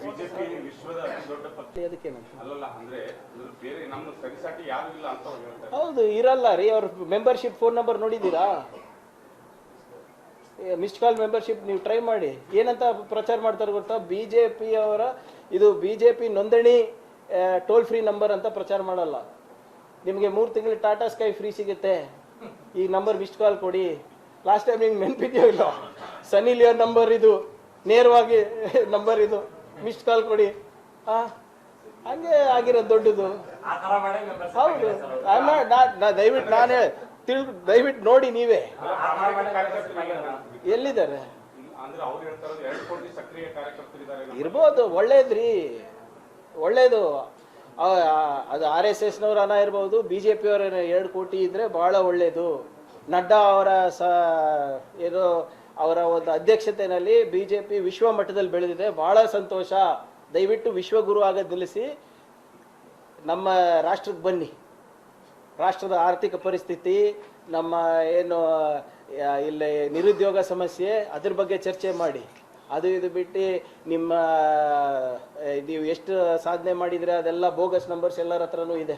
BJP ವಿಶ್ವದ ಅತಿ ದೊಡ್ಡ ಪಕ್ಷ ಅಲ್ಲಲ್ಲ ಅಂದ್ರೆ ಬೇರೆ ನಮ್ಮ ಸರಿಸಾಟಿ ಯಾರು ಇಲ್ಲ ಅಂತ ಹೇಳ್ತಾರೆ. ಹೌದು, ಇರಲ್ಲ ರೀ. ಅವ್ರ ಮೆಂಬರ್ಶಿಪ್ ಫೋನ್ ನಂಬರ್ ನೋಡಿದ್ದೀರಾ? ಮಿಸ್ಡ್ ಕಾಲ್ ಮೆಂಬರ್ಶಿಪ್ ನೀವು ಟ್ರೈ ಮಾಡಿ. ಏನಂತ ಪ್ರಚಾರ ಮಾಡ್ತಾರೆ ಗೊತ್ತಾ? ಬಿಜೆಪಿ ಅವರ ಇದು ಬಿಜೆಪಿ ನೋಂದಣಿ ಟೋಲ್ ಫ್ರೀ ನಂಬರ್ ಅಂತ ಪ್ರಚಾರ ಮಾಡಲ್ಲ. ನಿಮಗೆ 3 ತಿಂಗಳು ಟಾಟಾ ಸ್ಕೈ ಫ್ರೀ ಸಿಗುತ್ತೆ, ಈ ನಂಬರ್ ಮಿಸ್ಡ್ ಕಾಲ್ ಕೊಡಿ. ಲಾಸ್ಟ್ ಟೈಮ್ ನಿಮ್ಗೆ ನೆನಪಿದೆಯೋ ಇಲ್ಲ, ಸನ್ನಿ ಲಿಯೋನ್ ನಂಬರ್ ಇದು, ನೇರವಾಗಿ ನಂಬರ್ ಇದು, ಮಿಸ್ಡ್ ಕಾಲ್ ಕೊಡಿ. ಹಂಗೆ ಆಗಿರೋದು ದೊಡ್ಡದು. ಹೌದು, ದಯವಿಟ್ಟು ನಾನು ದಯವಿಟ್ಟು ನೋಡಿ ನೀವೇ ಎಲ್ಲಿದ್ದಾರೆ ಇರ್ಬೋದು. ಒಳ್ಳೇದ್ರಿ, ಒಳ್ಳೇದು. ಅದು RSSನವ್ರ ಹಣ ಇರ್ಬೋದು, BJP ಅವರ 2 ಕೋಟಿ ಇದ್ರೆ ಬಹಳ ಒಳ್ಳೇದು. ನಡ್ಡಾ ಅವರ ಏನೋ ಅವರ ಒಂದು ಅಧ್ಯಕ್ಷತೆಯಲ್ಲಿ BJP ವಿಶ್ವ ಮಟ್ಟದಲ್ಲಿ ಬೆಳೆದಿದೆ, ಬಹಳ ಸಂತೋಷ. ದಯವಿಟ್ಟು ವಿಶ್ವಗುರು ಆಗೋದು ನಿಲ್ಲಿಸಿ ನಮ್ಮ ರಾಷ್ಟ್ರಕ್ಕೆ ಬನ್ನಿ. ರಾಷ್ಟ್ರದ ಆರ್ಥಿಕ ಪರಿಸ್ಥಿತಿ, ನಮ್ಮ ಏನು ಇಲ್ಲಿ ನಿರುದ್ಯೋಗ ಸಮಸ್ಯೆ, ಅದ್ರ ಬಗ್ಗೆ ಚರ್ಚೆ ಮಾಡಿ. ಅದು ಇದು ಬಿಟ್ಟು ನೀವು ಎಷ್ಟು ಸಾಧನೆ ಮಾಡಿದ್ರೆ ಅದೆಲ್ಲ ಬೋಗಸ್ ನಂಬರ್ಸ್ ಎಲ್ಲರ ಹತ್ರನೂ ಇದೆ.